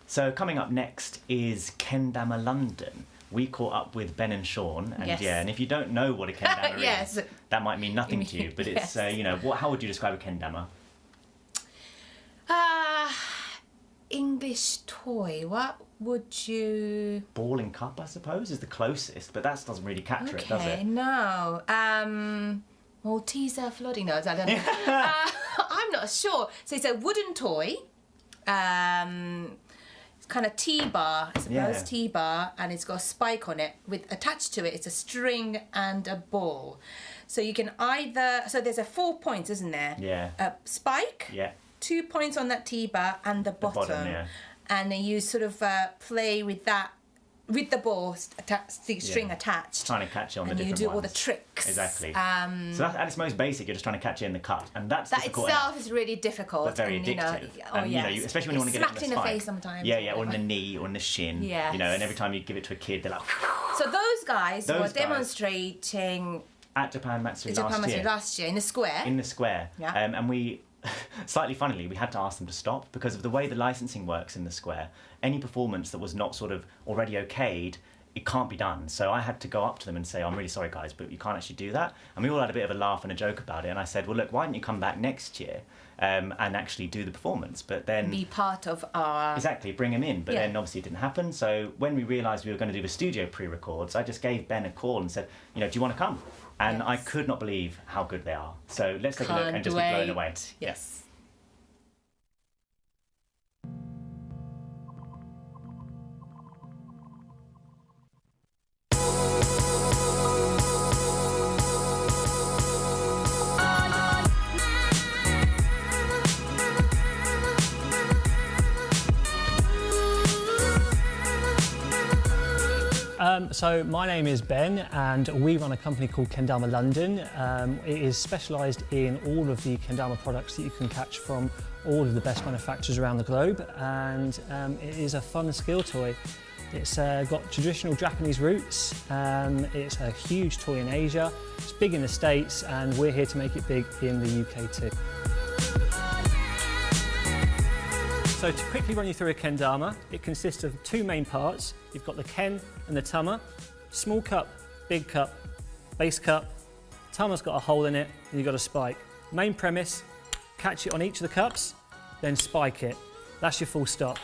So coming up next is Kendama London. We caught up with Ben and Sean, and and if you don't know what a kendama is, that might mean nothing to you. But it's how would you describe a kendama? English toy. What would you? Ball and cup, I suppose, is the closest, but that doesn't really capture it, does it? No. Malteser flooding. No, I don't know. I'm not sure. So it's a wooden toy. Kind of T-bar, I suppose, T-bar, and it's got a spike on it. With attached to it, it's a string and a ball. So you can either, so there's 4 points, isn't there? Yeah. A spike. Yeah. 2 points on that T-bar and the bottom. And then you sort of play with that, with the ball string attached. Trying to catch it on the different ones. And you do all the ones. Tricks. Exactly. So that's, at its most basic, you're just trying to catch it in the cup, and that's that difficult itself enough, is really difficult. but very addictive. Especially when you want to get it in the smacked in the face sometimes. Yeah, or in the knee or in the shin. Yes. And every time you give it to a kid, they're like. So those guys were demonstrating at Japan Matsuri last year in the square. In the square. Yeah. And we, slightly funnily, we had to ask them to stop because of the way the licensing works in the square. Any performance that was not sort of already okayed, it can't be done. So I had to go up to them and say, I'm really sorry, guys, but you can't actually do that. And we all had a bit of a laugh and a joke about it. And I said, well, look, why don't you come back next year and actually do the performance? But then... be part of our... Exactly, bring them in. But then obviously it didn't happen. So when we realised we were going to do the studio pre-records, I just gave Ben a call and said, do you want to come? And I could not believe how good they are. So let's take a look and just be blown away. Yes. So my name is Ben and we run a company called Kendama London. It is specialised in all of the kendama products that you can catch from all of the best manufacturers around the globe, and it is a fun skill toy. It's got traditional Japanese roots, it's a huge toy in Asia, it's big in the States, and we're here to make it big in the UK too. So to quickly run you through a kendama, it consists of 2 main parts. You've got the ken and the tama. Small cup, big cup, base cup. Tama's got a hole in it, and you've got a spike. Main premise, catch it on each of the cups, then spike it. That's your full stop.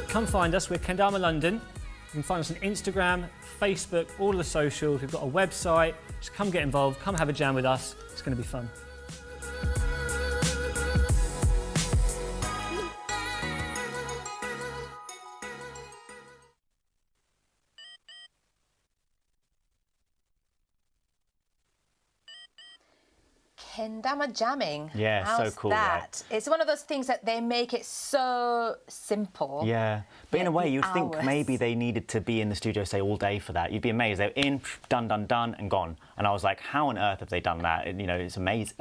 Come find us, we're Kendama London. You can find us on Instagram, Facebook, all of the socials. We've got a website. Just come get involved, come have a jam with us. It's going to be fun. Kendama jamming. Yeah, How's so cool, that? right? It's one of those things that they make it so simple. Yeah, but in a way you'd think maybe they needed to be in the studio, say, all day for that. You'd be amazed. They're in, done, and gone. And I was like, how on earth have they done that? And, it's amazing.